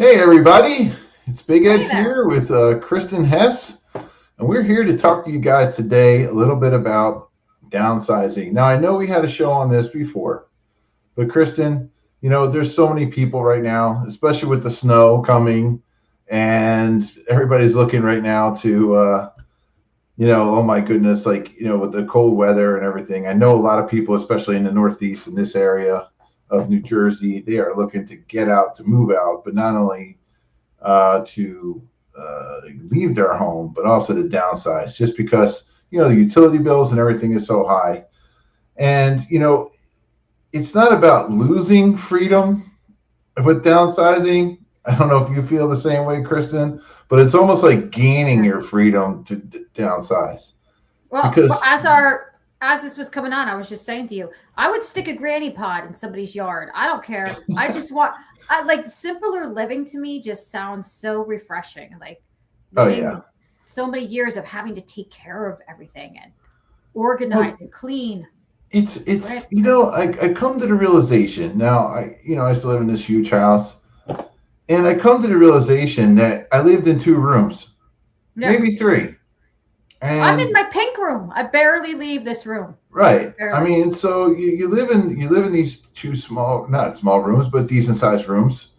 Hey everybody, it's Big Ed Hey there. here with Kristen Hess, and we're here to talk to you guys today a little bit about downsizing. Now, I know we had a show on this before, but Kristen, there's so many people right now, especially with the snow coming, and everybody's looking right now to, oh my goodness, with the cold weather and everything. I know a lot of people, especially in the Northeast in this area of New Jersey, they are looking to get out, to move out, but not only to leave their home, but also to downsize, just because the utility bills and everything is so high. And it's not about losing freedom with downsizing. I don't know if you feel the same way, Kristen, but it's almost like gaining Yeah. your freedom to downsize Well, because as this was coming on, I was just saying to you, I would stick a granny pod in somebody's yard. I don't care. I just want I like simpler living to me just sounds so refreshing. Like oh yeah. living so many years of having to take care of everything and Well, organize and clean. it's Right? I come to the realization now. I used to live in this huge house, and I come to the realization that I lived in two rooms, Yeah. maybe three. I'm in And my pink room. I barely leave this room. right, I Barely. mean, so you live in these two small, not small rooms, but decent sized rooms,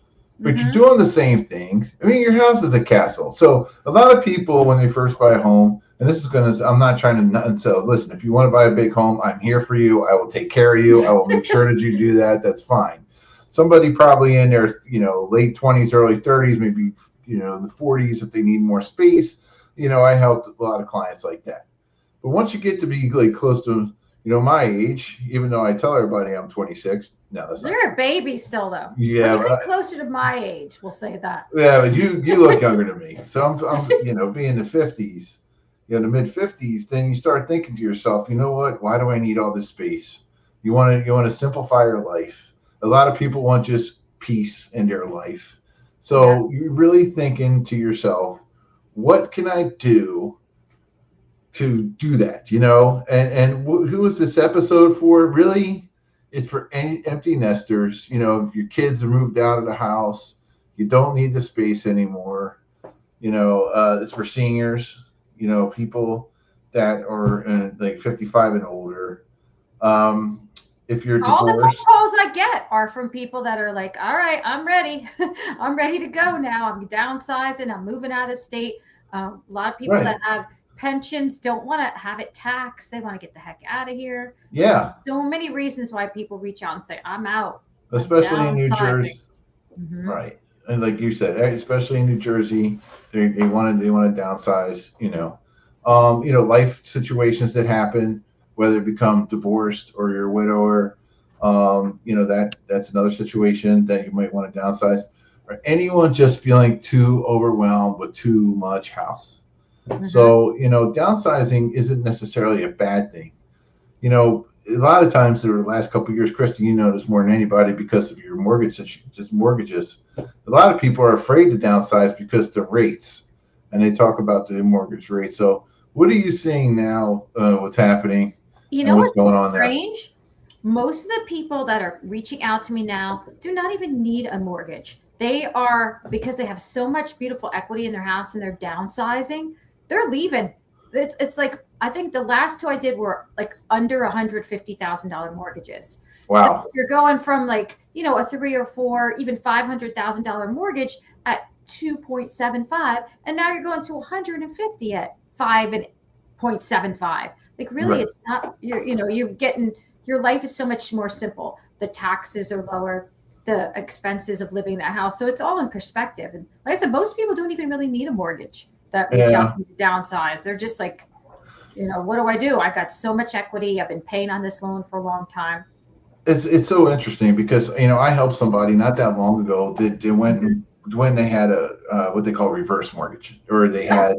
but you're Mm-hmm. doing the same things. I mean, your house is a castle. So a lot of people when they first buy a home, and this is gonna, I'm not trying to nut and sell. Listen, if you want to buy a big home, I'm here for you. I will take care of you. I will make sure that you do that. That's fine. Somebody probably in their late 20s, early 30s, maybe the 40s if they need more space. I helped a lot of clients like that. But once you get to be like close to my age, even though I tell everybody I'm 26, no, that's not You're true. a baby still though. When Yeah, you get closer to my age, we'll say that. yeah, but you look younger than me. So I'm being the 50s, the mid 50s, then you start thinking to yourself, you know what? Why do I need all this space? You want to simplify your life. A lot of people want just peace in their life. Yeah. So you're really thinking to yourself, what can I do to do that, and who is this episode for? Really, it's for any empty nesters. If your kids are moved out of the house, you don't need the space anymore. It's for seniors, people that are like 55 and older. If you're All the phone divorced, calls I get are from people that are like, all right, I'm ready. I'm ready to go now. I'm downsizing. I'm moving out of the state. A lot of people that right, have pensions don't want to have it taxed. They want to get the heck out of here. yeah, So many reasons why people reach out and say, I'm out. I'm especially in New downsizing. Jersey. Hmm. Right. And like you said, especially in New Jersey, they want to downsize, life situations that happen, whether you become divorced or you're a widower, that's another situation that you might want to downsize. Or anyone just feeling too overwhelmed with too much house. Hmm. So, downsizing isn't necessarily a bad thing. A lot of times over the last couple of years, Kristen, you notice more than anybody because of your just mortgages. A lot of people are afraid to downsize because the rates, and they talk about the mortgage rate. So, what are you seeing now? What's happening You and know what's what's going on there? strange? Most of the people that are reaching out to me now do not even need a mortgage. They are, because they have so much beautiful equity in their house and they're downsizing, they're leaving. It's like I think the last two I did were like under $150,000 mortgages. So Wow. you're going from like, a 3 or 4, even $500,000 mortgage at 2.75, and now you're going to 150 at 5.75. Like really, Right. it's not you're getting your life is so much more simple. The taxes are lower, the expenses of living in that house. So it's all in perspective. And like I said, most people don't even really need a mortgage that reach out Yeah. to me to downsize. They're just like, what do I do? I got so much equity. I've been paying on this loan for a long time. It's so interesting because I helped somebody not that long ago that they went Hmm. when they had a what they call reverse mortgage, or they Yeah. had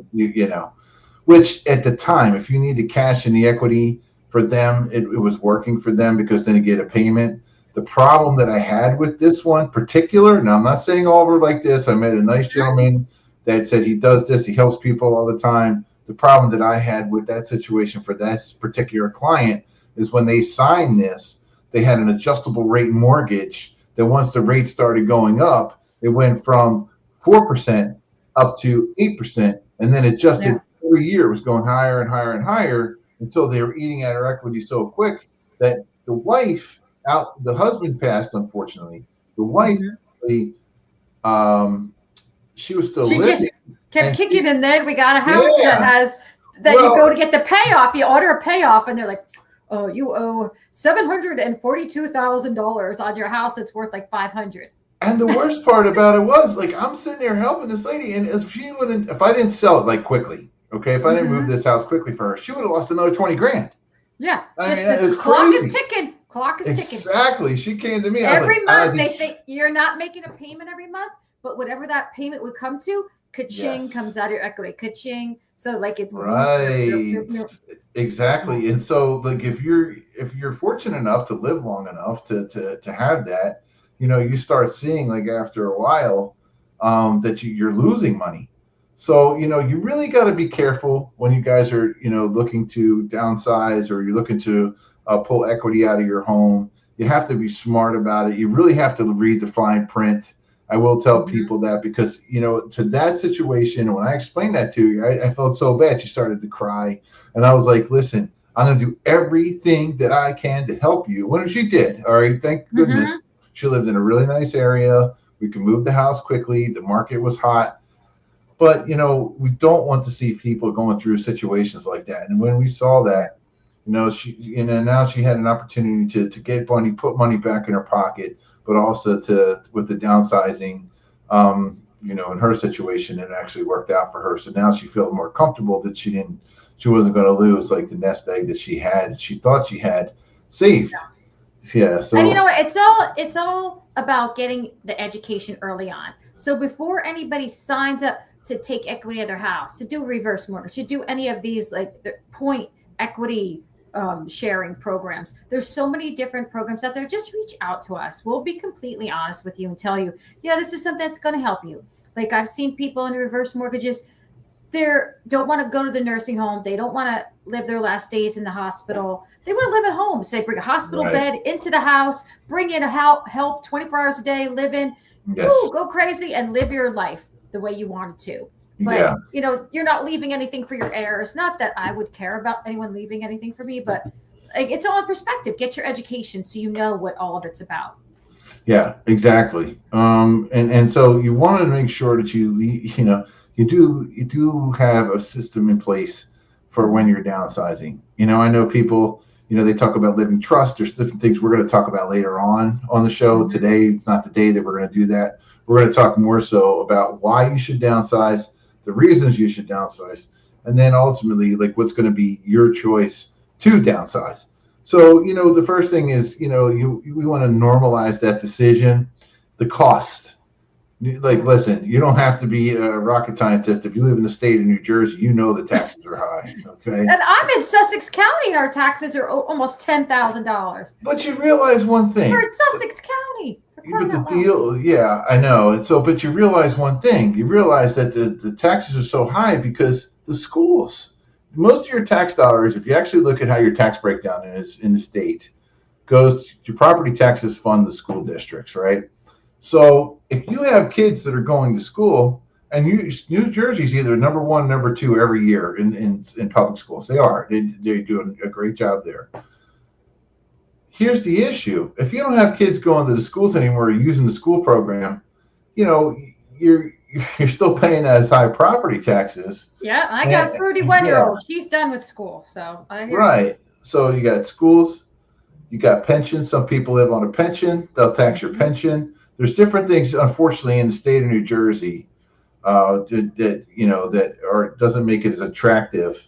which at the time, if you need the cash and the equity for them, it was working for them because then you get a payment. The problem that I had with this one particular, now I'm not saying all were like this. I met a nice gentleman that said he does this, he helps people all the time. The problem that I had with that situation for this particular client is when they signed this, they had an adjustable rate mortgage that once the rate started going up, it went from 4% up to 8%, and then adjusted Yeah. every year. It was going higher and higher and higher until they were eating at her equity so quick that the husband passed, unfortunately. The wife, Mhm. um, she was still She living, just kept and she, kicking, and then we got a house that yeah, has that you well, go to get the payoff. You order a payoff, and they're like, "Oh, you owe $742,000 on your house. It's worth like 500." and the worst part about it was, like, I'm sitting there helping this lady, and if I didn't sell it like quickly, okay, if I didn't move Mm-hmm. this house quickly for her, she would have lost another 20 grand. Yeah, I mean, just it the was clock is crazy. ticking. Clock is ticking. Exactly. She came to me, and I was like, Every month did they think you're not making a payment every month, but whatever that payment would come to, ka-ching yes. comes out of your equity. Ka-ching. So like it's Right. yeah. Exactly. And so, like, if you're fortunate enough to live long enough to have that, you start seeing, like, after a while, that you're losing money. So, you really got to be careful when you guys are, looking to downsize, or you're looking to pull equity out of your home. You have to be smart about it. You really have to read the fine print. I will tell Mm-hmm. people that, because, to that situation, when I explained that to you, I felt so bad. She started to cry. And I was like, listen, I'm going to do everything that I can to help you. When she did. All right. Thank Mm-hmm. goodness. She lived in a really nice area. We could move the house quickly. The market was hot. But, we don't want to see people going through situations like that. And when we saw that, now she had an opportunity to put money back in her pocket, but also with the downsizing, in her situation, it actually worked out for her. So now she feels more comfortable that she wasn't going to lose, like, the nest egg that she thought she had saved. Yeah. And you know So what? It's all about getting the education early on. So before anybody signs up to take equity of their house, to do reverse mortgage, to do any of these like the point equity sharing programs, there's so many different programs out there. Just reach out to us. We'll be completely honest with you and tell you, yeah, this is something that's going to help you. Like I've seen people in reverse mortgages, they don't want to go to the nursing home. They don't want to live their last days in the hospital. They want to live at home. So they bring a hospital right. bed into the house, bring in a help 24 hours a day, live in, Yes. go crazy and live your life the way you wanted to. Yeah. But, you're not leaving anything for your heirs. Not that I would care about anyone leaving anything for me, but like, it's all in perspective. Get your education so you know what all of it's about. Yeah, exactly. And so you want to make sure that you do have a system in place for when you're downsizing. I know people, they talk about living trust. There's different things we're going to talk about later on the show. Mm-hmm. Today, it's not the day that we're going to do that. We're going to talk more so about why you should downsize, the reasons you should downsize, and then ultimately, like, what's going to be your choice to downsize. So, the first thing is, we want to normalize that decision, the cost. Like, listen, you don't have to be a rocket scientist. If you live in the state of New Jersey, the taxes are high. Okay. And I'm in Sussex County, and our taxes are almost $10,000. But you realize one We're thing. in Sussex County. But the deal, yeah, I know. And so, but you realize one thing. You realize that the taxes are so high because the schools, most of your tax dollars, if you actually look at how your tax breakdown is in the state, goes to property taxes fund the school districts, right? So if you have kids that are going to school, and New Jersey's either number one, number two every year in public schools. They do a great job there. Here's the issue. If you don't have kids going to the schools anymore, using the school program, you're still paying as high property taxes. Yeah, I got a 31-year-old. Yeah. She's done with school, so I hear Right. you. So you got schools, you got pensions. Some people live on a pension. They'll tax your pension. There's different things, unfortunately, in the state of New Jersey that doesn't make it as attractive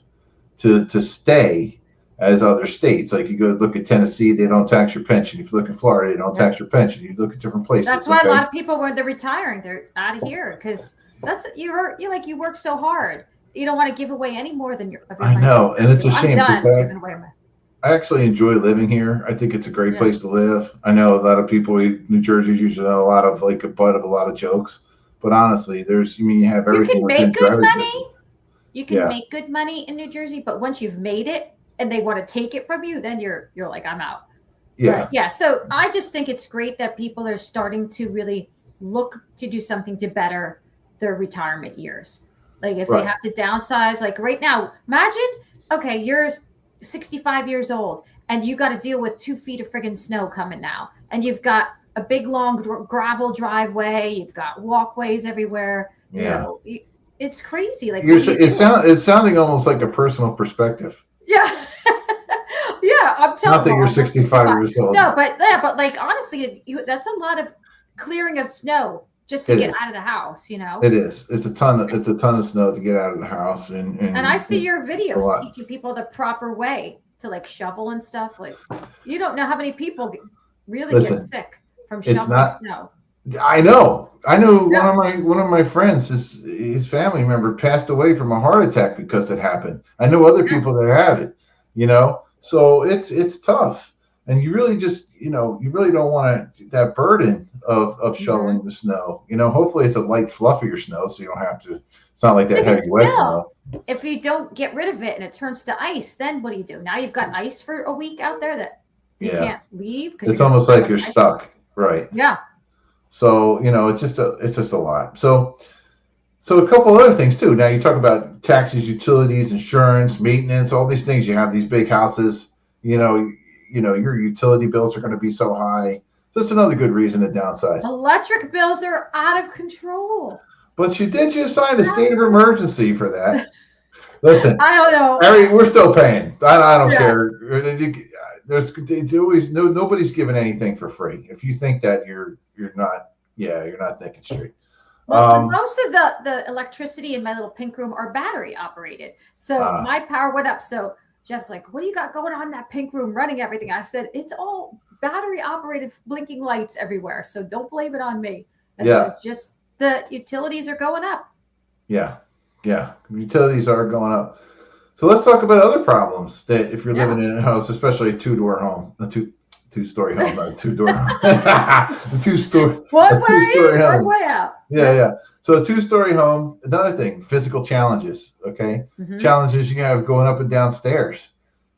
to stay as other states. Like, you go look at Tennessee, they don't tax your pension. If you look at Florida, they don't tax your pension. You look at different places. That's why a lot of people, when they're retiring, they're out of here, because you work so hard. You don't want to give away any more than your. I know, and it's a shame because I actually enjoy living here. I think it's a great place to live. I know a lot of people. New Jersey's usually a lot of, like, a butt of a lot of jokes, but honestly, you have everything. You can make good money. You can make good money in New Jersey, but once you've made it and they want to take it from you, then you're like, I'm out. Yeah. But yeah. So I just think it's great that people are starting to really look to do something to better their retirement years. Like if they Right. have to downsize, like right now, imagine, okay, you're 65 years old and you got to deal with 2 feet of friggin' snow coming now. And you've got a big long gravel driveway. You've got walkways everywhere. Yeah. It's crazy. Like, what do you do? It's sounding almost like a personal perspective. Yeah. Yeah, I'm telling Not that you, you're I'm 65 65. years old. No, but yeah, but like honestly, that's a lot of clearing of snow just to It get is. out of the house, you know. It is. It's a ton of snow to get out of the house, And I and see your it's a videos lot. teaching people the proper way to like shovel and stuff. Like, you don't know how many people really get Listen, sick from it's shoveling not. snow. I know. I know. Yeah. One of my friends, his family member passed away from a heart attack because it happened. I know other Yeah. people that have it. You know, so it's tough, and you really just you really don't want that burden of Mhm. shoveling the snow. Hopefully it's a light, fluffier snow, so you don't have to. It's not like that Even heavy wet still, snow. if you don't get rid of it and it turns to ice, then what do? Now you've got ice for a week out there that you Yeah, can't leave because you're it's getting almost stuck like on you're ice. stuck, right? Yeah. So it's just a lot. So a couple other things too. Now you talk about taxes, utilities, insurance, maintenance, all these things. You have these big houses. You know, your utility bills are going to be so high. That's another good reason to downsize. Electric bills are out of control. But you did just sign a state of emergency for that. Listen, I don't know. Harry, we're still paying. I don't Yeah. care. There's always nobody's giving anything for free. If you think that you're not, yeah, you're not thinking straight. Well, most of the electricity in my little pink room are battery operated. So my power went up. So Jeff's like, what do you got going on in that pink room running everything? I said, it's all battery operated blinking lights everywhere. So don't blame it on me. I said, Yeah, it's just the utilities are going up. yeah, yeah. Utilities are going up. So let's talk about other problems that if you're living in a house, especially a two-door home, a two-story home, not a two-door home, a two-story One way in, one home. way out. Yeah. So a two-story home. Another thing, physical challenges. Okay, challenges you have going up and down stairs.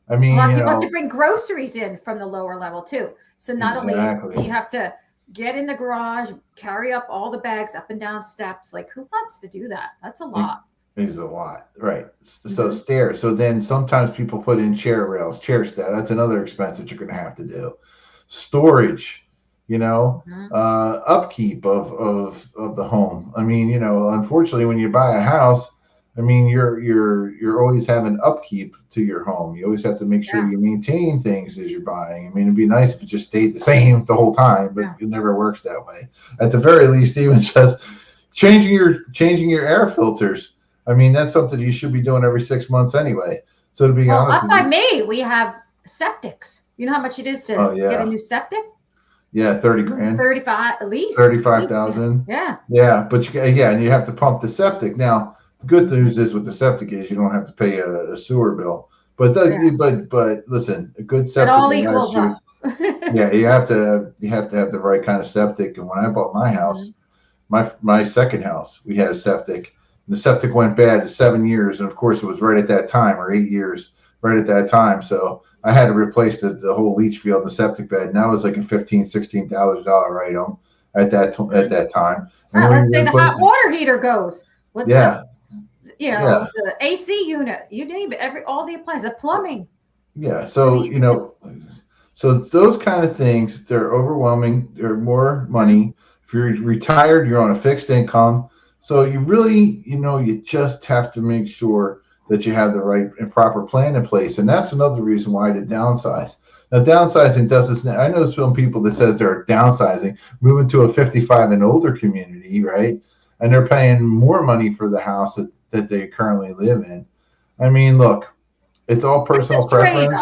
I mean, a lot of people have to bring groceries in from the lower level too. So not only do you have to get in the garage, carry up all the bags up and down steps. Like, who wants to do that? That's a lot. Is a lot, right? So stairs. So then sometimes people put in chair rails, chair step. That's another expense that you're going to have to do. Storage, upkeep of the home. I mean, unfortunately, when you buy a house, I mean, you're always having upkeep to your home. You always have to make sure you maintain things as you're buying. I mean, it'd be nice if it just stayed the same the whole time, but it never works that way. At the very least, even just changing your air filters. I mean, that's something you should be doing every 6 months anyway. So to be honest, up by me, we have septics. You know how much it is to get a new septic? Yeah, 30 grand. 35 at least. 35,000. Yeah, but and you have to pump the septic. Now, the good news is with the septic is you don't have to pay a sewer bill. But but listen, a good septic. It all equals up. Yeah, you have to have the right kind of septic. And when I bought my house, my second house, we had a septic. The septic went bad in 7 years, and of course, it was right at that time, or 8 years, right at that time. So I had to replace the whole leach field, the septic bed, and that was like a $16,000 item at that time. And let's say the hot water heater goes. The AC unit, you name it, all the appliances, the plumbing. Yeah, so so those kind of things, they're overwhelming. They're more money. If you're retired, you're on a fixed income. So you really, you just have to make sure that you have the right and proper plan in place. And that's another reason why to downsize. Now, downsizing doesn't, I know some people that says they're downsizing, moving to a 55 and older community, right? And they're paying more money for the house that they currently live in. I mean, look, it's all personal preference.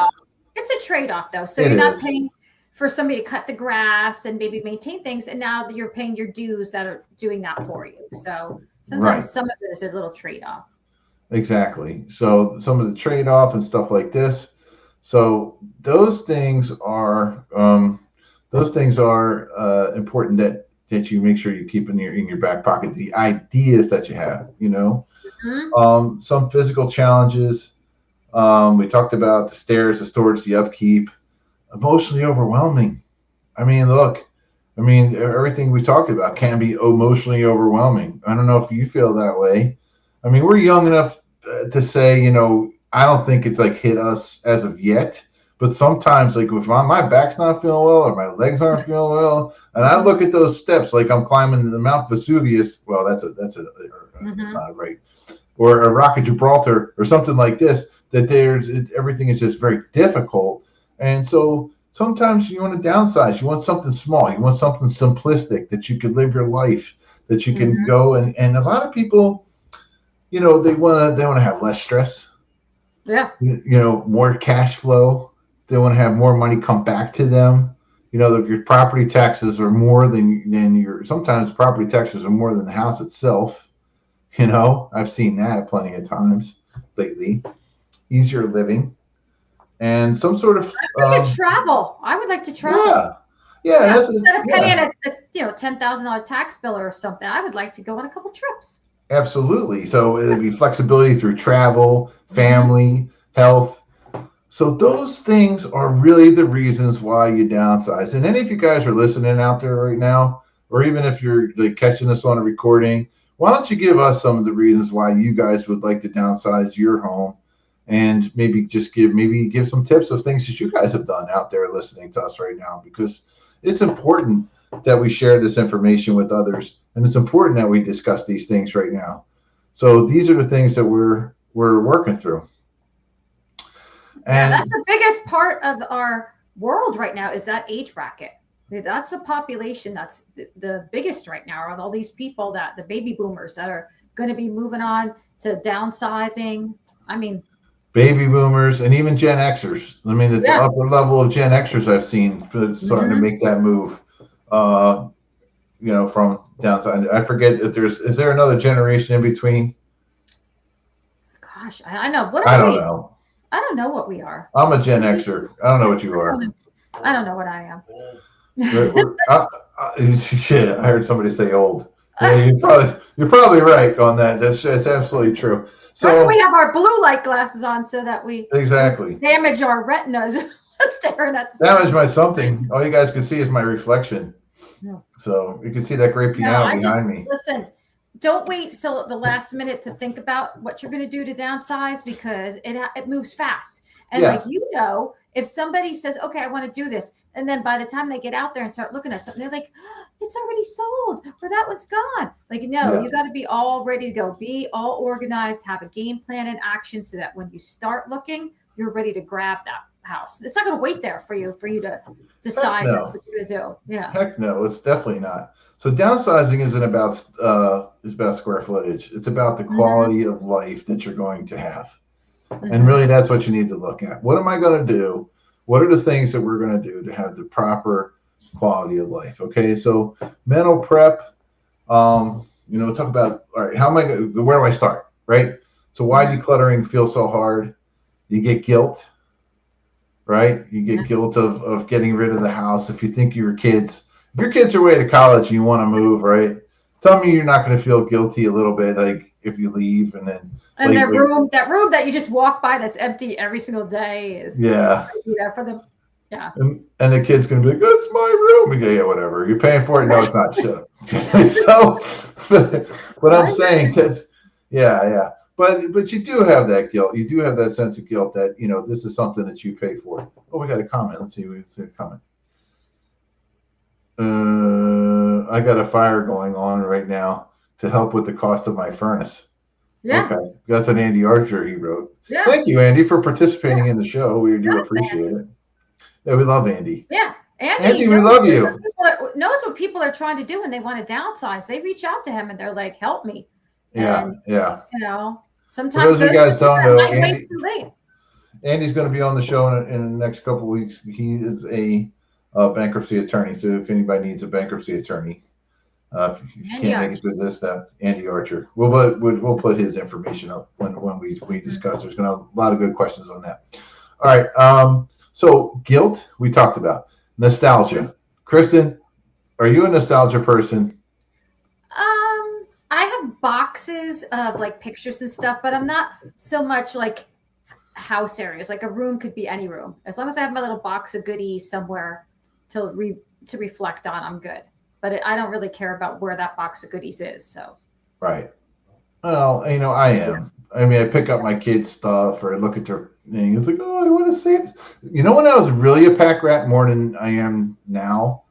It's a trade-off though. So you're not paying for somebody to cut the grass and maybe maintain things, and now you're paying your dues that are doing that for you. So sometimes some of it is a little trade-off. Exactly. So some of the trade-off and stuff like this. So those things are important that you make sure you keep in your back pocket. The ideas that you have, some physical challenges. We talked about the stairs, the storage, the upkeep. Emotionally overwhelming. I mean, look, I mean, everything we talked about can be emotionally overwhelming. I don't know if you feel that way. I mean, we're young enough to say, I don't think it's like hit us as of yet. But sometimes, like if my back's not feeling well or my legs aren't feeling well, and I Mhm. look at those steps like I'm climbing the Mount Vesuvius. Well, that's Mhm. not right. Or a Rock of Gibraltar or something like this. That everything is just very difficult, and so sometimes you want to downsize. You want something small. You want something simplistic that you can live your life. That you can Mhm. go and a lot of people, they want to have less stress, Yeah. more cash flow. They want to have more money come back to them. If your property taxes are more than your, sometimes property taxes are more than the house itself. I've seen that plenty of times lately. Easier living and some sort of, I could travel. I would like to travel. yeah, yeah, Yeah, that's instead of paying yeah, a $10,000 tax bill or something, I would like to go on a couple trips. absolutely. So it'd be flexibility through travel, Hmm. family, health. So those things are really the reasons why you downsize. And any of you guys are listening out there right now, or even if you're like catching this on a recording, why don't you give us some of the reasons why you guys would like to downsize your home, and maybe give some tips of things that you guys have done out there listening to us right now, because it's important that we share this information with others, and it's important that we discuss these things right now. So these are the things that we're working through. Yeah, And that's the biggest part of our world right now is that age bracket. That's the population that's the biggest right now are all these people that the baby boomers that are going to be moving on to downsizing. I mean, baby boomers and even Gen Xers. I mean, the yeah. upper level of Gen Xers I've seen starting to Hmm. make that move. Uh, from downside. I forget that is there another generation in between? Gosh, I know. What I are don't we? know. I don't know what we are. I'm a Gen Xer. I don't know what you are. I don't know what I am. Shit, I heard somebody say old. Yeah, you're probably right on that. That's absolutely true. That's why we So have our blue light glasses on so that we don't exactly. damage our retinas staring at the Damage screen. my something. All you guys can see is my reflection. No, So you can see that great no, piano I just behind me. listen. Don't wait till the last minute to think about what you're going to do to downsize because it moves fast. And like Yeah, if somebody says, "Okay, I want to do this," and then by the time they get out there and start looking at something, they're like, oh, "It's already sold," or "That one's gone." Like, no, yeah. you got to be all ready to go, be all organized, have a game plan in action, so that when you start looking, you're ready to grab that house. It's not going to wait there for you to Heck decide that's no. what you're going to do. Yeah. Heck no. It's definitely not. So downsizing isn't about is about square footage. It's about the Hmm. quality of life that you're going to have. And Hmm. really that's what you need to look at. What am I going to do? What are the things that we're going to do to have the proper quality of life? Okay, so mental prep. Talk about, all right, how am I going to, where do I start? Right? So why Hmm. decluttering feels so hard? You get guilt, right? You get guilt of getting rid of the house. If your kids are away to college and you want to move, right? Tell me you're not going to feel guilty a little bit, like if you leave and then And like, that room that you just walk by that's empty every single day is yeah. be there for them. Yeah. And the kid's going to be like, that's my room. We go, yeah, whatever. You're paying for it. No, it's not. Shut up. So, but I'm I saying that, yeah, yeah. But you do have that guilt. You do have that sense of guilt that, this is something that you pay for. Oh, we got a comment. Let's see. We see a comment. I got a fire going on right now to help with the cost of my furnace. yeah. Okay, that's an Andy Archer he wrote. Yeah. Thank you, Andy, for participating Yeah. in the show. We do That's appreciate Andy. it. Yeah, we love Andy. Yeah. Andy Andy, we love you. knows what people are trying to do when they want to downsize. They reach out to him and they're like, help me. Yeah, And, yeah. For sometimes those of those you are guys the people don't that know, might wait too late. Andy's going to be on the show in the next couple of weeks. He is a bankruptcy attorney. So if anybody needs a bankruptcy attorney, if you Andy can't make it Arch. through this step, Andy Archer. We'll put his information up when we discuss. There's going to be a lot of good questions on that. All right. So guilt we talked about. Nostalgia. Kristen, are you a nostalgia person? I have boxes of like pictures and stuff, but I'm not so much like house areas. Like a room could be any room. As long as I have my little box of goodies somewhere to reflect on, I'm good. but I don't really care about where that box of goodies is. So Right. Well, I yeah. am. I mean, I pick up my kids' stuff or I look at their thing. It's like, oh, I want to save this. When I was really a pack rat more than I am now,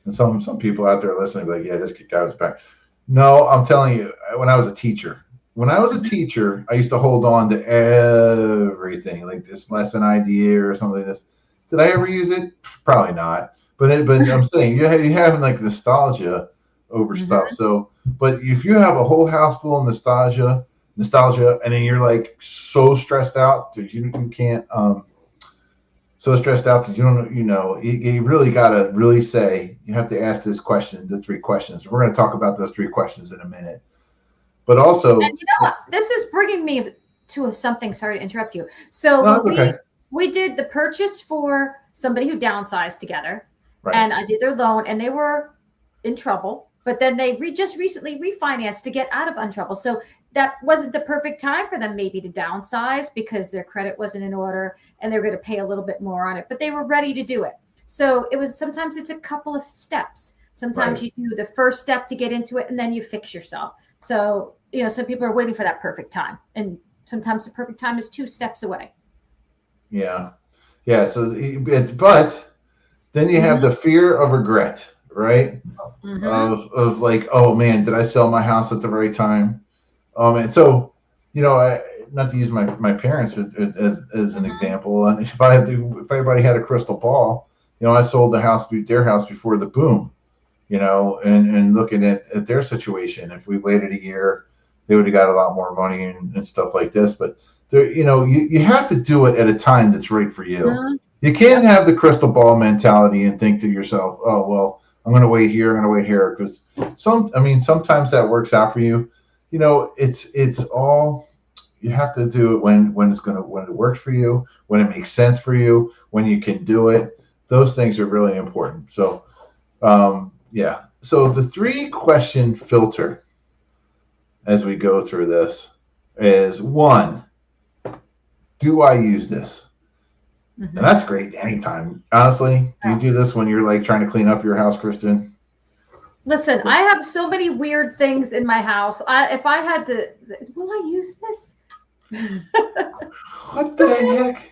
and some people out there listening be like, yeah, this guy was a pack. No, I'm telling you, when I was a teacher, I used to hold on to everything, like this lesson idea or something like this. Did I ever use it? Probably not. But I'm saying you have like nostalgia over stuff. Mhm. So, but if you have a whole house full of nostalgia, and then you're like so stressed out that you can't so stressed out that you don't you really got to really say you have to ask the three questions. We're going to talk about those three questions in a minute, but And also you know what? This is bringing me to something. Sorry to interrupt you. So no, when that's okay. we did the purchase for somebody who downsized together, Right. and I did their loan, and they were in trouble, but then they just recently refinanced to get out of trouble. So that wasn't the perfect time for them maybe to downsize because their credit wasn't in order and they're going to pay a little bit more on it, but they were ready to do it. So it was sometimes it's a couple of steps. Sometimes Right. you do the first step to get into it and then you fix yourself. So, some people are waiting for that perfect time. And sometimes the perfect time is 2 steps away. Yeah. Yeah. So, but then you have Mm-hmm. the fear of regret, right? Mm-hmm. Of like, oh man, did I sell my house at the right time? And so, not to use my parents as an Mm-hmm. example. And if everybody had a crystal ball, I sold their house before the boom. And looking at their situation, if we waited a year, they would have got a lot more money and stuff like this. But there, you have to do it at a time that's right for you. Mm-hmm. You can't Yep. have the crystal ball mentality and think to yourself, oh well, I'm going to wait here, I'm going to wait here, because sometimes that works out for you. It's all you have to do it when it works for you, when it makes sense for you, when you can do it. Those things are really important. So yeah. So the 3 question filter as we go through this is one, do I use this? And Mm-hmm. that's great anytime. Honestly, do you do this when you're like trying to clean up your house, Kristen? Listen, I have so many weird things in my house. If I had to, will I use this? What the heck?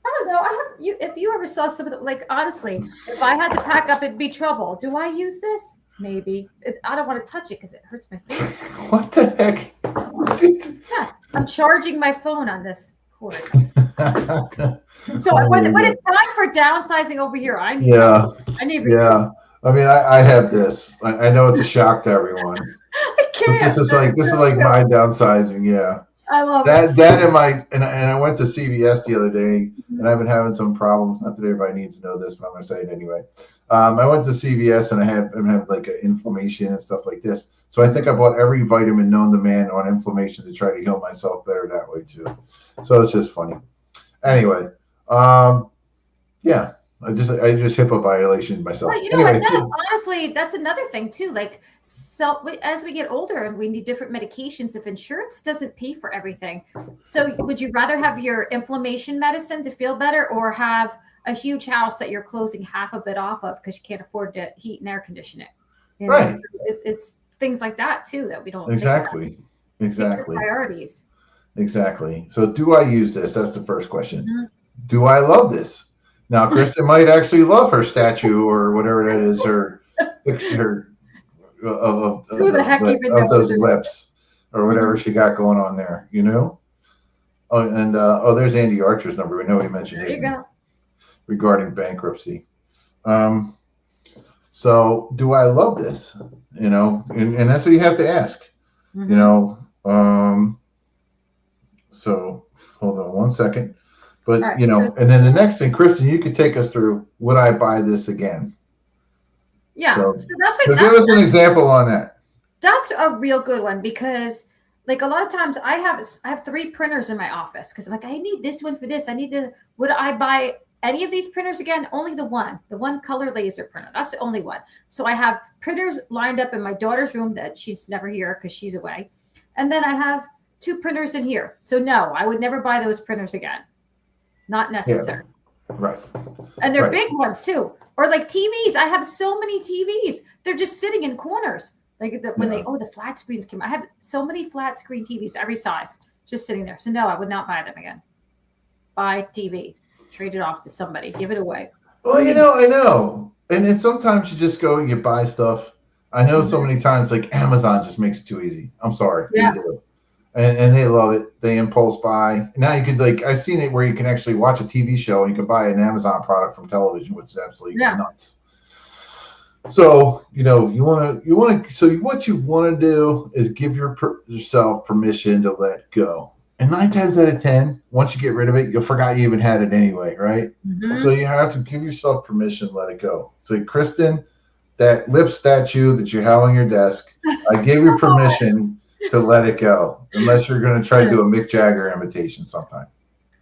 I don't know. I have you. If you ever saw some of the, like, honestly, if I had to pack up, it'd be trouble. Do I use this? Maybe. I don't want to touch it because it hurts my fingers. What the heck? Yeah, I'm charging my phone on this cord. So Oh when my it's god. time for downsizing over here, I need help. Yeah, I need refuel. yeah. I mean, I have this. I know it's a shock to everyone, I but this can't. is That like is this is so like cute. my downsizing. Yeah. I love it. That and I went to CVS the other day, and Mhm. I've been having some problems. Not that everybody needs to know this, but I'm gonna say it anyway. I went to CVS and I'm having like an inflammation and stuff like this. So I think I Mhm. bought every vitamin known to man on inflammation to try to heal myself better that way too. So it's just funny. Anyway, um, yeah, I just HIPAA violation myself. Well, you know what? Anyway, That so honestly, that's another thing too. Like, so as we get older and we need different medications, if insurance doesn't pay for everything, so would you rather have your inflammation medicine to feel better, or have a huge house that you're closing half of it off of because you can't afford to heat and air condition it? So right, it's things like that too that we don't think about. exactly, Pick your exactly, priorities. exactly. So do I use this? That's the first question. Mhm. Do I love this? Now, Kristen might actually love her statue or whatever that is, her picture Who the heck even of knows those it? lips or whatever Mhm. she got going on there, Oh, and there's Andy Archer's number. We know he mentioned There his you go. regarding bankruptcy. Um, so, do I love this? And that's what you have to ask. You Hmm. know, um, so hold on one second. All But right. So and then the next thing, Kristen, you could take us through. Would I buy this again? yeah, So, so that's so it. give us an example on that. That's a real good one because, like, a lot of times I have 3 printers in my office because I'm like, I need this one for this. I need the. Would I buy any of these printers again? Only the one color laser printer. That's the only one. So I have printers lined up in my daughter's room that she's never here because she's away, and then I have 2 printers in here. So no, I would never buy those printers again. Not Yeah, necessary. Right. And they're Right. big ones too. Or like TVs. I have so many TVs. They're just sitting in corners. Like when the flat screens came. I have so many flat screen TVs, every size, just sitting there. So no, I would not buy them again. Buy TV. Trade it off to somebody. Give it away. Well, I know. And then sometimes you just go and you buy stuff. I know so many times like Amazon just makes it too easy. I'm sorry. Yeah. They do. And they love it. They impulse buy. Now you could I've seen it where you can actually watch a TV show and you can buy an Amazon product from television, which is absolutely nuts. So, what you want to do is give yourself permission to let go. And 9 times out of 10, once you get rid of it, you'll forgot you even had it anyway, right? So you have to give yourself permission to let it go. So, Kristen, that lip statue that you have on your desk, I gave you permission to let it go, unless you're going to try to do a Mick Jagger imitation sometime.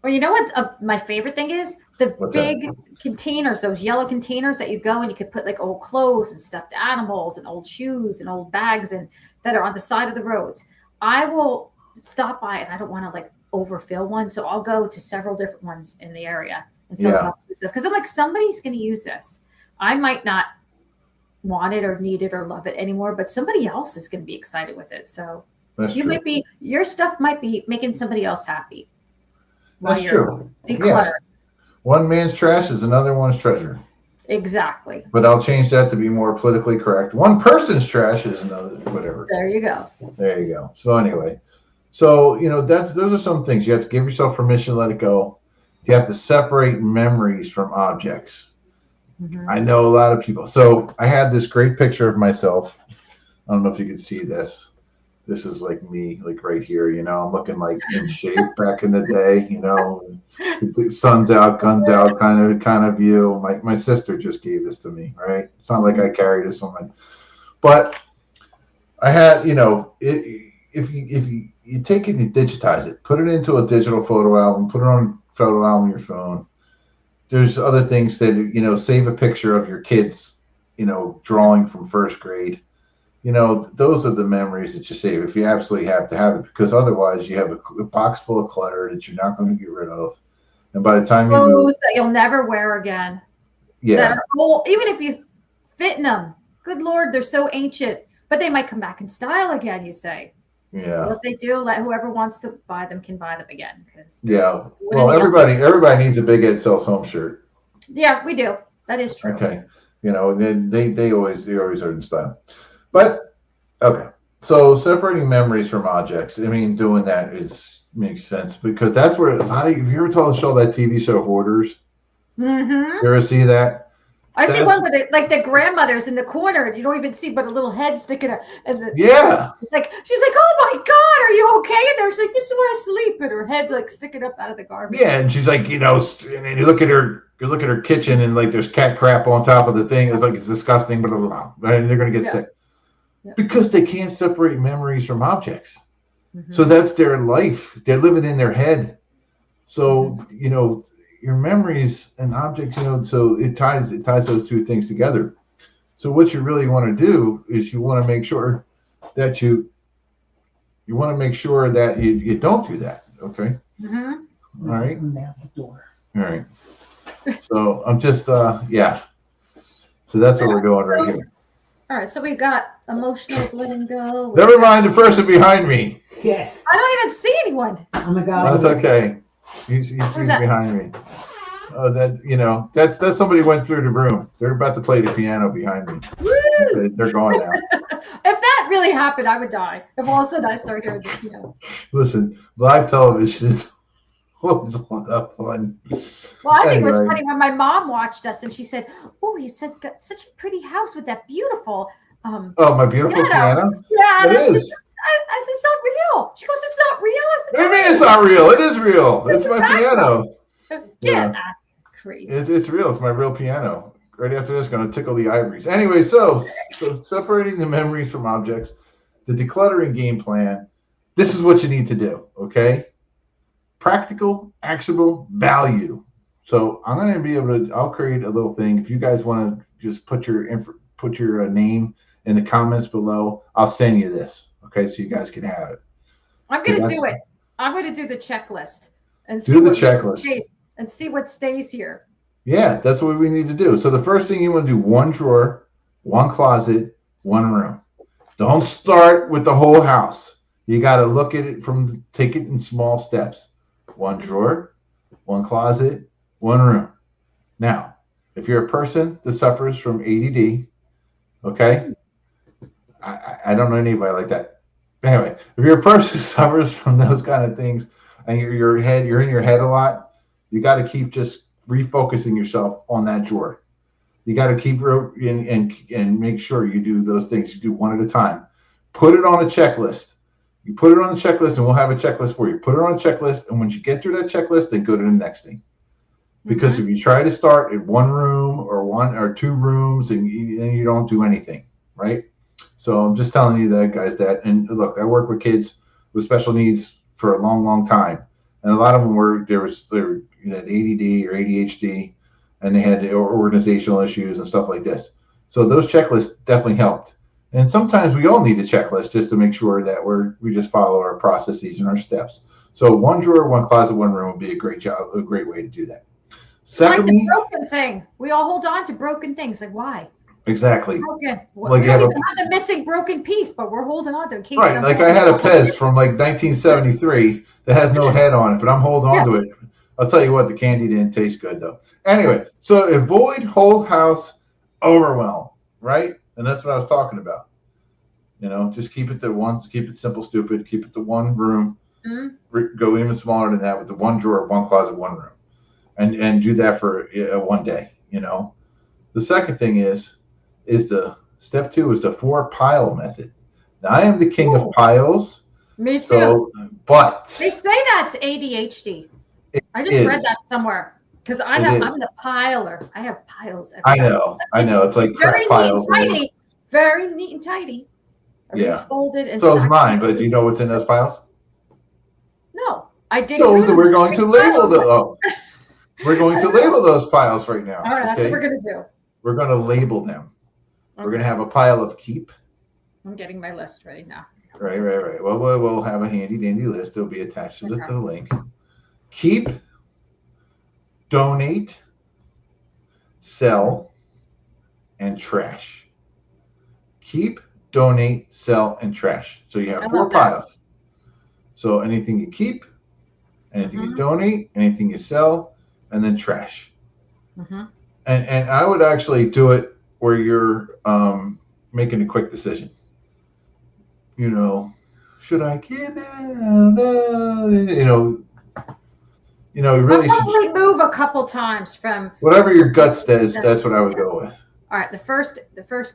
Well, you know what my favorite thing is? What's big containers, those yellow containers that you go and you could put like old clothes and stuffed animals and old shoes and old bags and that are on the side of the roads. I will stop by and I don't want to like overfill one. So I'll go to several different ones in the area and fill them up with stuff. Because I'm like, somebody's going to use this. I might not want it or need it or love it anymore, but somebody else is going to be excited with it. So your stuff might be making somebody else happy. That's true. Declutter. Yeah. One man's trash is another one's treasure. Exactly. But I'll change that to be more politically correct. One person's trash is another, whatever. There you go. There you go. So anyway, those are some things. You have to give yourself permission to let it go. You have to separate memories from objects. I know a lot of people. So I had this great picture of myself. I don't know if you can see this. This is like me, like right here, I'm looking like in shape back in the day, sun's out, guns out kind of view. My sister just gave this to me, right? It's not like I carry this woman, but I had, if you take it and digitize it, put it into a digital photo album, put it on a photo album on your phone. There's other things that, save a picture of your kids, drawing from first grade. Those are the memories that you save if you absolutely have to have it, because otherwise you have a box full of clutter that you're not going to get rid of. And by the time you clothes that you'll never wear again. Yeah. That are old, even if you fit in them. Good Lord, they're so ancient, but they might come back in style again, you say. Yeah. Well, if they do, let whoever wants to buy them can buy them again. Yeah. Well, everybody needs a Big Ed Sells Home shirt. Yeah, we do. That is true. Okay. They always are in style. But okay, so separating memories from objects. I mean, doing that makes sense, because that's where have you ever told the show, that TV show Hoarders? You ever see that? I see one with like the grandmother's in the corner, and you don't even see but a little head sticking out. Yeah. She's like, oh my God, are you okay? And there's like, this is where I sleep, and her head's like sticking up out of the garbage. Yeah, and she's like, and then you look at her kitchen, and like there's cat crap on top of the thing. It's like, it's disgusting, blah, blah, blah. And they're gonna get sick. Yeah. Because they can't separate memories from objects. So that's their life. They're living in their head. So, your memories and objects, so it ties those two things together. So what you really want to do is you want to make sure that you don't do that. Okay. All right. All right. So I'm just, yeah. So that's what we're doing right here. All right, so we got emotional letting go. Never mind the person behind me. Yes. I don't even see anyone. Oh my God. That's okay. He's behind me. Oh, that's somebody went through the room. They're about to play the piano behind me. Woo! They're going now. If that really happened, I would die. If all of a sudden I start hearing the piano. Listen, live television is always a lot of fun. Well, I think it was funny when my mom watched us and she said, "Oh, you said got such a pretty house with that beautiful my beautiful piano." Yeah, it is. I said, "It's not real." She goes, "It's not real." I said, "What do you mean it's not real? It is real. It's my piano." Yeah, crazy. It's real. It's my real piano. Right after this, going to tickle the ivories. Anyway, so separating the memories from objects, the decluttering game plan. This is what you need to do. Okay. Practical, actionable, value. So I'm going to be able to. I'll create a little thing. If you guys want to just put your name in the comments below, I'll send you this. Okay, so you guys can have it. I'm going to do the checklist and see what checklist and see what stays here. Yeah, that's what we need to do. So the first thing you want to do, one drawer, one closet, one room. Don't start with the whole house. You got to look at it take it in small steps. One drawer, one closet, one room. Now, if you're a person that suffers from ADD, okay, I don't know anybody like that. Anyway, if you're a person who suffers from those kind of things and you're in your head a lot, you got to keep just refocusing yourself on that drawer. You got to keep and make sure you do those things. You do one at a time. Put it on a checklist. You put it on the checklist, and we'll have a checklist for you. Put it on a checklist, and once you get through that checklist, then go to the next thing. Because if you try to start at one room or one or two rooms, and you don't do anything, right? So I'm just telling you that, guys. And look, I work with kids with special needs for a long, long time, and a lot of them they were ADD or ADHD, and they had organizational issues and stuff like this. So those checklists definitely helped. And sometimes we all need a checklist just to make sure that we just follow our processes and our steps. So one drawer, one closet, one room would be a great way to do that. Secondly, like the broken thing. We all hold on to broken things. Like, why? Exactly. Broken. Like we don't even have the missing broken piece, but we're holding on to it in case. Right. Like I had a Pez from like 1973 that has no head on it, but I'm holding on to it. I'll tell you what, the candy didn't taste good though. Anyway, so avoid whole house overwhelm, right? And that's what I was talking about. Just keep it to one, keep it simple, stupid, keep it to one room, go even smaller than that with the one drawer, one closet, one room, and do that for one day. The second thing is step 2 is the 4 pile method. Now I am the king of piles. Me too. But they say that's ADHD. I just read that somewhere. Because I'm the piler. I have piles everywhere. I know. It's like very piles. Neat and tidy. Very neat and tidy. Yeah. Folded and so is mine, but do you know what's in those piles? No. I did. So we're going to label we're going to label those piles right now. All right, that's what we're going to do. We're going to label them. Okay. We're going to have a pile of keep. I'm getting my list ready now. Right. Well, we'll have a handy dandy list. It'll be attached to the link. Keep, donate, sell, and trash. Keep, donate, sell, and trash. So you have 4 piles. So anything you keep, anything you donate, anything you sell, and then trash. And I would actually do it where you're making a quick decision. Should I keep it? You really probably should move a couple times from whatever your gut says. That's what I would go with. All right, the first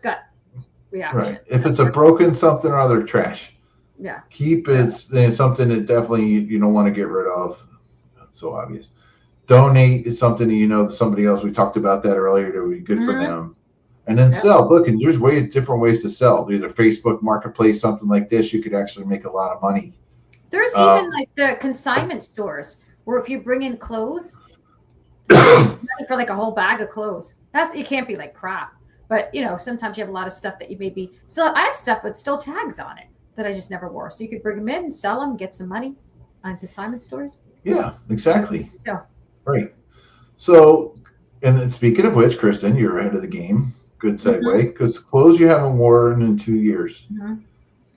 gut reaction. Right. If it's a broken something or other, trash. Yeah. Keep it's something that definitely you don't want to get rid of. So obvious. Donate is something that somebody else. We talked about that earlier. That would be good for them. And then sell. Look, and there's different ways to sell. Either Facebook Marketplace, something like this, you could actually make a lot of money. There's even like the consignment stores where if you bring in clothes for like a whole bag of clothes, it can't be like crap. But sometimes you have a lot of stuff that you maybe still. I have stuff with still tags on it that I just never wore. So you could bring them in, sell them, get some money on consignment stores. Yeah, exactly. Yeah. Right. So, and then speaking of which, Kristen, you're ahead of the game. Good segue, because clothes you haven't worn in 2 years.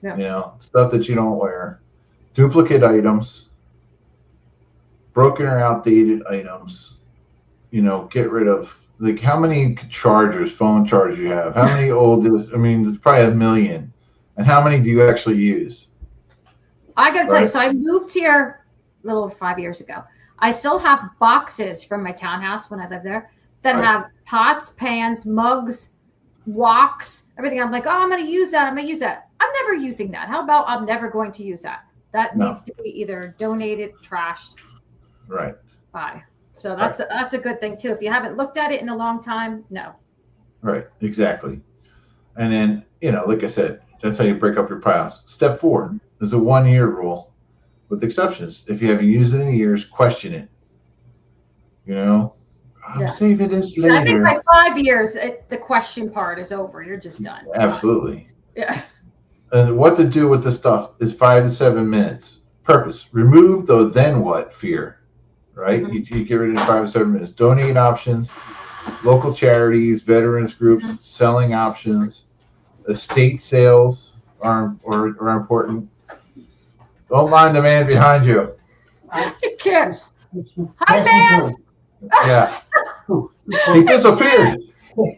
Yeah. Stuff that you don't wear, duplicate items, broken or outdated items. Get rid of. Like how many phone chargers you have? How many there's probably 1 million. And how many do you actually use? I got to tell you, so I moved here a little over 5 years ago. I still have boxes from my townhouse when I lived there that have pots, pans, mugs, woks, everything. I'm like, oh, I'm going to use that. I'm never using that. How about I'm never going to use that? That needs to be either donated, trashed. Right. Bye. So that's a good thing too. If you haven't looked at it in a long time, no. Right, exactly. And then, like I said, that's how you break up your piles. Step 4 is a 1-year rule with exceptions. If you haven't used it in years, question it. I'm saving this later. I think by 5 years, the question part is over. You're just done. Absolutely. Yeah. And what to do with the stuff is 5 to 7 minutes. Purpose: remove the then what fear. right? You get rid of 5 to 7 minutes. Donate options, local charities, veterans groups, selling options, estate sales are important. Don't mind the man behind you. You can't. Hi, Hi, man. Yeah, he disappeared. Woo!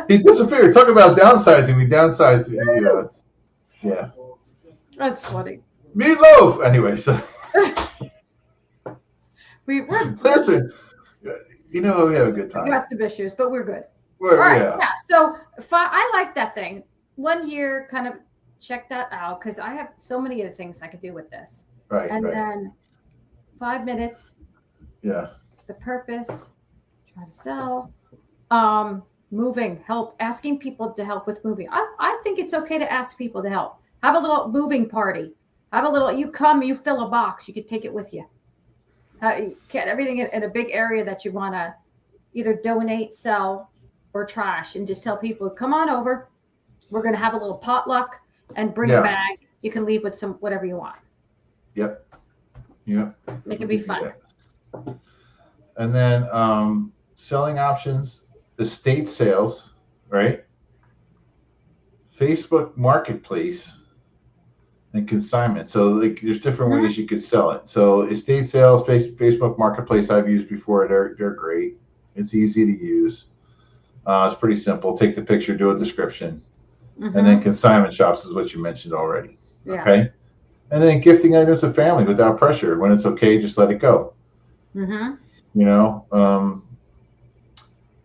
He disappeared. Talk about downsizing. We downsized. Yeah. That's funny. Meatloaf. Anyway, so We're listen. We have a good we time. got some issues, but we're good. All right, yeah. So I like that thing. 1 year, kind of check that out because I have so many other things I could do with this. Right. And then 5 minutes. Yeah. The purpose. Try to sell. Moving, help, asking people to help with moving. I think it's okay to ask people to help. Have a little moving party. You come, you fill a box, you could take it with you. Get everything in a big area that you want to either donate, sell, or trash, and just tell people, come on over. We're going to have a little potluck and bring a bag. You can leave with some whatever you want. Yep. Make it be fun. And then selling options, estate sales, right? Facebook Marketplace and consignment. So like there's different ways you could sell it. So estate sales, Facebook Marketplace I've used before. They're great. It's easy to use. It's pretty simple. Take the picture, do a description. And then consignment shops is what you mentioned already. Yeah. Okay. And then gifting items to family without pressure. When it's okay, just let it go.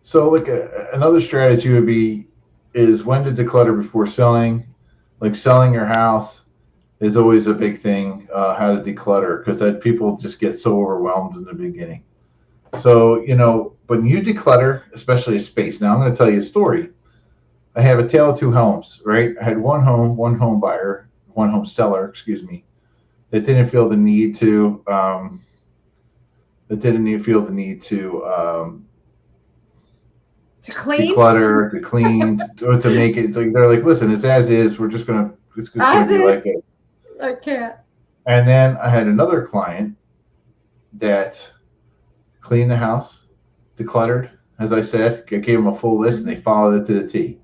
So like another strategy is when to declutter before selling. Like selling your house is always a big thing, how to declutter, because that people just get so overwhelmed in the beginning. So, when you declutter, especially a space. Now I'm going to tell you a story. I have a tale of two homes, right? I had one home seller, that didn't feel the need to clean, declutter, to clean, to make it. They're like, listen, it's as is. We're just gonna, it's just gonna be like it. I can't. And then I had another client that cleaned the house, decluttered, as I said. I gave them a full list, and they followed it to the T.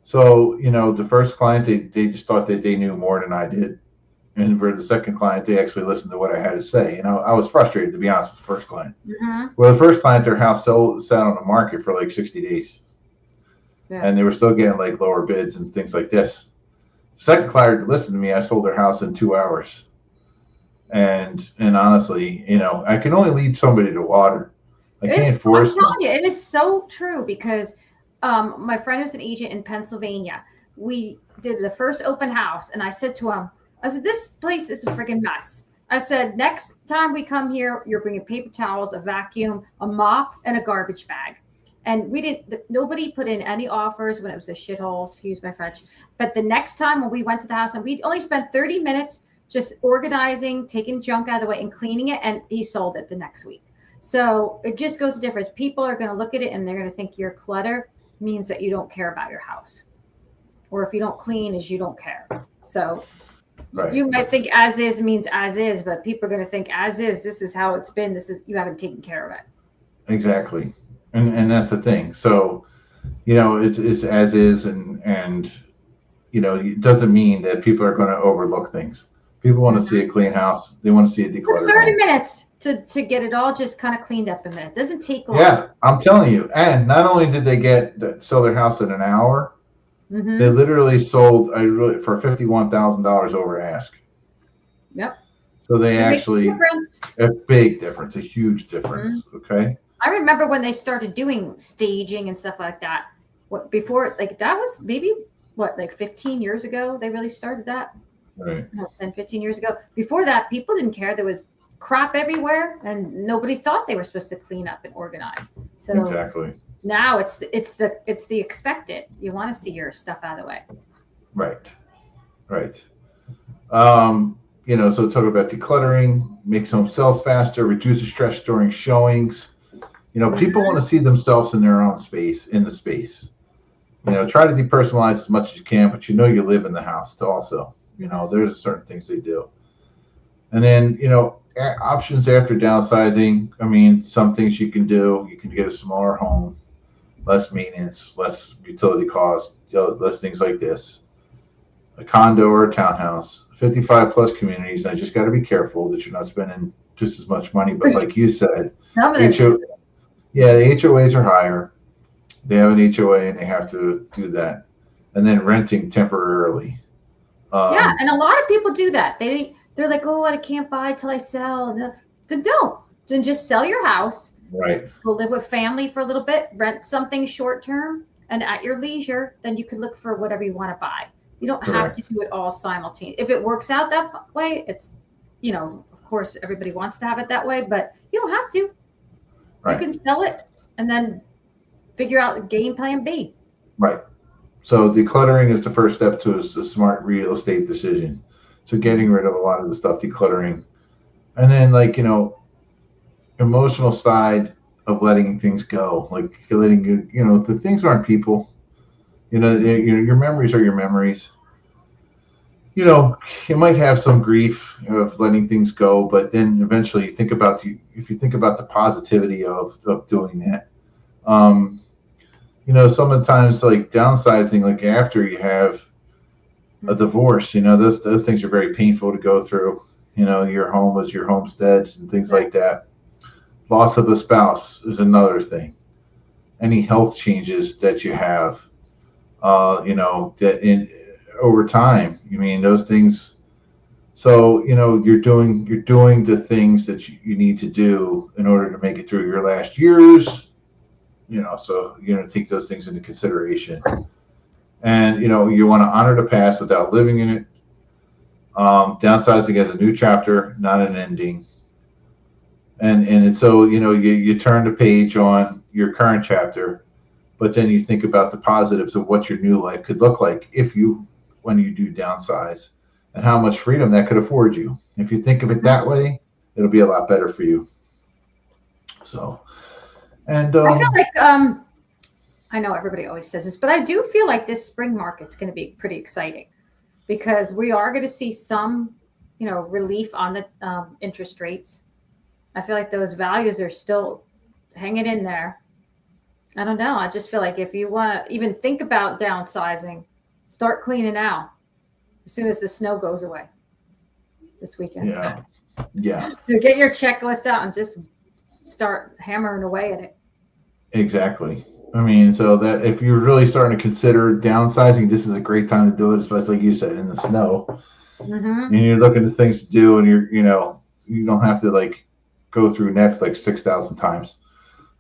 So the first client, they just thought that they knew more than I did. And for the second client, they actually listened to what I had to say. I was frustrated, to be honest, with the first client. Well, the first client, their house sat on the market for like 60 days. Yeah. And they were still getting like lower bids and things like this. Second client listened to me. I sold their house in 2 hours. And honestly, I can only lead somebody to water. I can't force them. I'm telling you, it is so true because my friend who's an agent in Pennsylvania, we did the first open house, and I said to him, I said, this place is a freaking mess. I said, next time we come here, you're bringing paper towels, a vacuum, a mop, and a garbage bag. And nobody put in any offers when it was a shithole, excuse my French. But the next time when we went to the house, and we only spent 30 minutes just organizing, taking junk out of the way and cleaning it, and he sold it the next week. So it just goes to difference. People are going to look at it and they're going to think your clutter means that you don't care about your house. Or if you don't clean, is you don't care. So you might think as is means as is, but people are going to think as is, this is how it's been. You haven't taken care of it. Exactly. And that's the thing. So, it's as is, and it doesn't mean that people are going to overlook things. People want to see a clean house. They want to see a decluttered 30 home. minutes to get it all just kind of cleaned up a minute. It doesn't take long. Yeah, I'm telling you. And not only did they sell their house in an hour, they literally sold for $51,000 over ask. Yep. So they actually a big difference, a huge difference. Okay. I remember when they started doing staging and stuff like that. That was maybe 15 years ago they really started that. Right. 10, 15 years ago. Before that, people didn't care. There was crap everywhere, and nobody thought they were supposed to clean up and organize. So exactly. Now it's the expected. You want to see your stuff out of the way. Right. So talk about decluttering, makes home sales faster, reduces stress during showings. People want to see themselves in their own space, in the space. Try to depersonalize as much as you can, but you live in the house also. There's certain things they do. And then, options after downsizing. I mean, some things you can do. You can get a smaller home, less maintenance, less utility costs, less things like this. A condo or a townhouse, 55 plus communities. And I just got to be careful that you're not spending just as much money. But like you said, Some of them. yeah, the HOAs are higher. They have an HOA and they have to do that. And then renting temporarily. Yeah, and a lot of people do that. They're like, oh, I can't buy till I sell. Then don't. Then just sell your house. Right. Go live with family for a little bit, rent something short term, and at your leisure, then you can look for whatever you want to buy. You don't have to do it all simultaneously. If it works out that way, it's, of course, everybody wants to have it that way, but you don't have to. Right. You can sell it and then figure out game plan B. Right. So decluttering is the first step to a smart real estate decision. So getting rid of a lot of the stuff, decluttering. And then emotional side of letting things go, like letting the things aren't people. Your memories are your memories. You might have some grief of letting things go, but then eventually if you think about the positivity of doing that. Some of the times like downsizing, like after you have a divorce, those things are very painful to go through. Your home was your homestead and things like that. Loss of a spouse is another thing. Any health changes that you have, that over time, those things. So, you're doing the things that you need to do in order to make it through your last years. So take those things into consideration, and you want to honor the past without living in it. Downsizing as a new chapter, not an ending. And so you turn the page on your current chapter, but then you think about the positives of what your new life could look like when you do downsize, and how much freedom that could afford you. If you think of it that way, it'll be a lot better for you. So. And I feel like I know everybody always says this, but I do feel like this spring market's going to be pretty exciting because we are going to see some, relief on the interest rates. I feel like those values are still hanging in there. I don't know. I just feel like if you want to even think about downsizing, start cleaning out as soon as the snow goes away this weekend. Yeah. Get your checklist out and just start hammering away at it. Exactly. So that if you're really starting to consider downsizing, this is a great time to do it, especially like you said, in the snow. Mm-hmm. And you're looking at things to do, and you don't have to go through Netflix 6,000 times.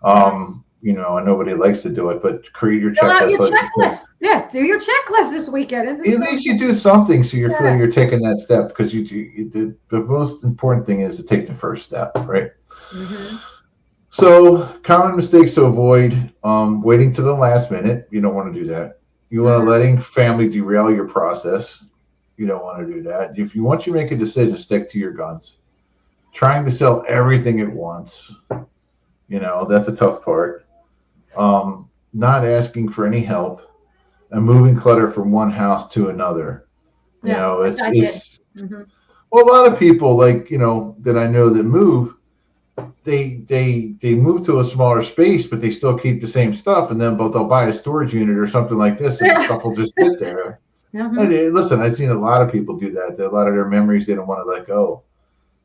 And nobody likes to do it, but create your checklist. Yeah, do your checklist this weekend. At least you do something, so you feel you're taking that step, because the most important thing is to take the first step, right? Mm-hmm. So common mistakes to avoid: waiting to the last minute. You don't want to do that. You want to letting family derail your process. You don't want to do that. Once you make a decision, stick to your guns. Trying to sell everything at once, that's a tough part. Not asking for any help, and moving clutter from one house to another. It's well, a lot of people that I know that move. They move to a smaller space, but they still keep the same stuff, and then they'll buy a storage unit or something like this, and the stuff will just sit there. Mm-hmm. And listen, I've seen a lot of people do that. A lot of their memories they don't want to let go.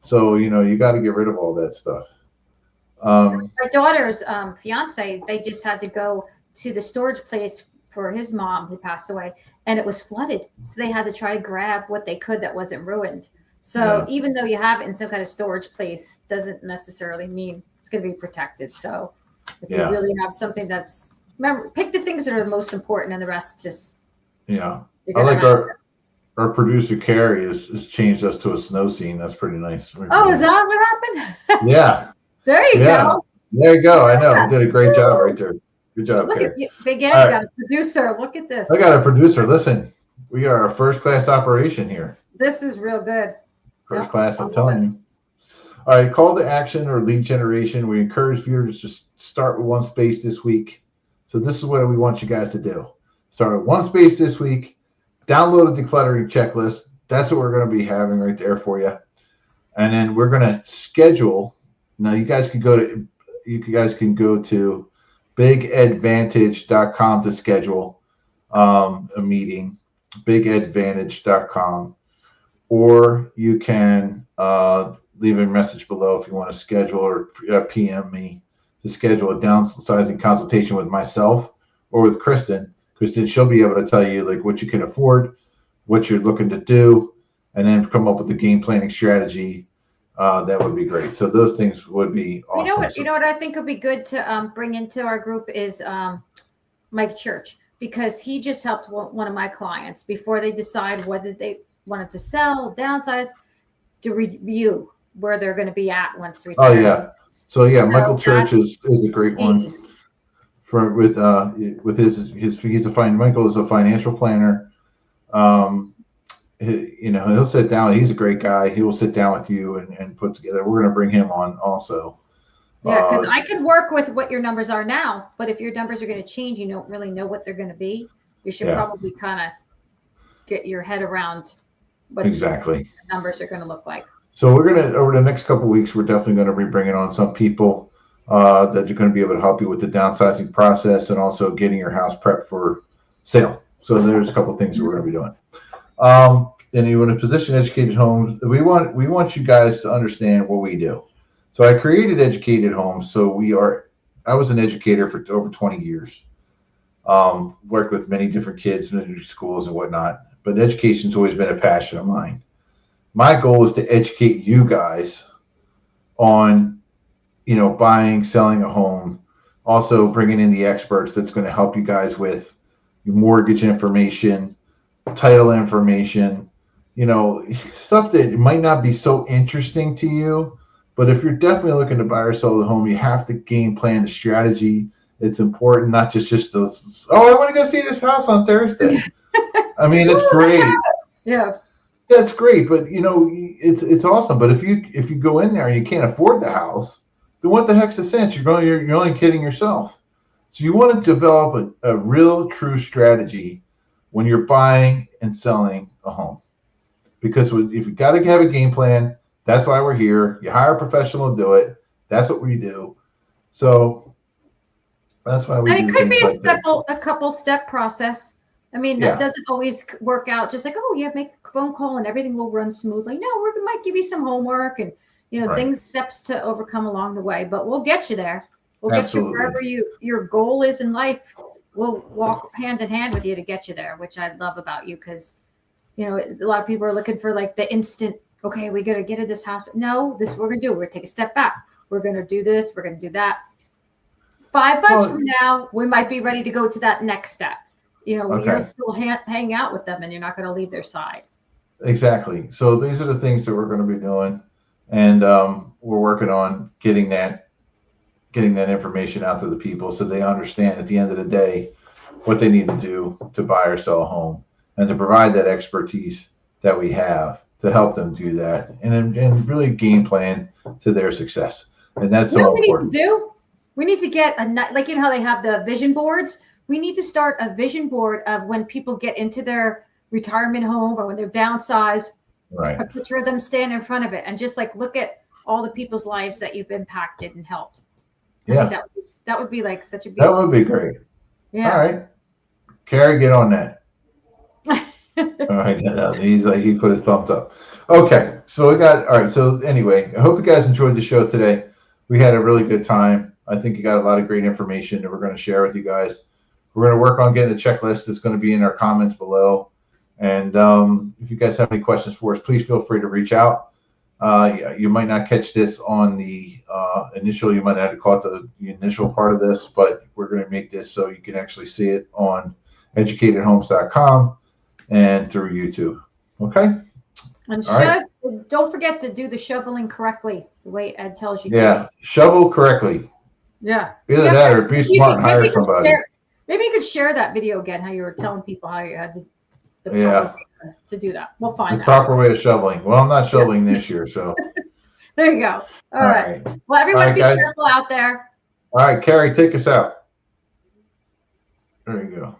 So you got to get rid of all that stuff. My daughter's fiance, they just had to go to the storage place for his mom who passed away, and it was flooded, so they had to try to grab what they could that wasn't ruined. So even though you have it in some kind of storage place, doesn't necessarily mean it's going to be protected. So if you really have something pick the things that are the most important, and the rest just. Yeah. I like our producer, Carrie, has changed us to a snow scene. That's pretty nice. Oh, is that what happened? Yeah. There you go. There you go. I know. You did a great job right there. Good job, Look Carrie. at you. Big Ed got a producer. Look at this. I got a producer. Listen, we are a first-class operation here. This is real good. First class, I'm telling you. All right, call to action or lead generation. We encourage viewers to just start with one space this week. So this is what we want you guys to do. Start with one space this week. Download a decluttering checklist. That's what we're going to be having right there for you. and then we're going to schedule. Now you guys can go to bigadvantage.com to schedule a meeting, bigadvantage.com, or you can leave a message below if you want to schedule, or PM me to schedule a downsizing consultation with myself or with Kristen. Kristen, she'll be able to tell you like what you can afford, what you're looking to do, and then come up with a game planning strategy. That would be great. So those things would be awesome. You know what I think would be good to bring into our group is Mike Church, because he just helped one of my clients before they decide whether they wanted to sell, downsize, to review where they're going to be at once retirement. Oh yeah. So Michael Church is a great one with Michael is a financial planner. He'll sit down. He's a great guy. He will sit down with you and put together. We're going to bring him on also. Yeah, because I could work with what your numbers are now, but if your numbers are going to change, you don't really know what they're going to be. You should probably kind of get your head around what exactly the numbers are going to look like. So we're going to, over the next couple of weeks, we're definitely going to be bringing on some people that are going to be able to help you with the downsizing process and also getting your house prepped for sale. So there's a couple of things that we're going to be doing. And you want to position Educated Homes. We want you guys to understand what we do. So I created Educated Homes. So I was an educator for over 20 years. Worked with many different kids, many schools and whatnot. But education's always been a passion of mine. My goal is to educate you guys on, buying, selling a home, also bringing in the experts that's going to help you guys with your mortgage information, title information, stuff that might not be so interesting to you. But if you're definitely looking to buy or sell the home, you have to game plan the strategy. It's important, not just I want to go see this house on Thursday. I mean, it's great. Yeah. That's great, but it's awesome. But if you go in there and you can't afford the house, then what the heck's the sense? You're only kidding yourself. So you want to develop a real true strategy when you're buying and selling a home. Because if you got to have a game plan, that's why we're here. You hire a professional to do it. That's what we do. So that's why we do. And it could be a couple step process. I mean, that doesn't always work out just like, make a phone call and everything will run smoothly. No, we might give you some homework and, steps to overcome along the way, but we'll get you there. We'll get you wherever your goal is in life. We'll walk hand in hand with you to get you there, which I love about you. Cause a lot of people are looking for like the instant, okay, we got to get in this house. No, this is what we're going to do. We're going to take a step back. We're going to do this. We're going to do that. 5 months from now, we might be ready to go to that next step. You're still hang out with them and you're not going to leave their side. Exactly. So these are the things that we're going to be doing. And we're working on getting that information out to the people so they understand at the end of the day what they need to do to buy or sell a home and to provide that expertise that we have to help them do that and really game plan to their success. And that's so important. We need to get how they have the vision boards. We need to start a vision board of when people get into their retirement home or when they're downsized. Right. A picture of them standing in front of it and just look at all the people's lives that you've impacted and helped. Yeah. That would be like such a beautiful. That would be great. Yeah. All right. Carrie, get on that. All right. He put his thumbs up. Okay. So all right. So anyway, I hope you guys enjoyed the show today. We had a really good time. I think you got a lot of great information that we're going to share with you guys. We're going to work on getting a checklist that's going to be in our comments below. And if you guys have any questions for us, please feel free to reach out. You might not catch this on the initial. You might not have caught the initial part of this, but we're going to make this so you can actually see it on educatedhomes.com and through YouTube. Okay? And don't forget to do the shoveling correctly, the way Ed tells you to. Yeah, shovel correctly. Yeah. Either that or be smart and hire somebody. Maybe you could share that video again, how you were telling people how you had to do that. We'll find the proper way of shoveling. Well, I'm not shoveling this year, so. There you go. All right. Well, everyone be careful out there. All right, Carrie, take us out. There you go.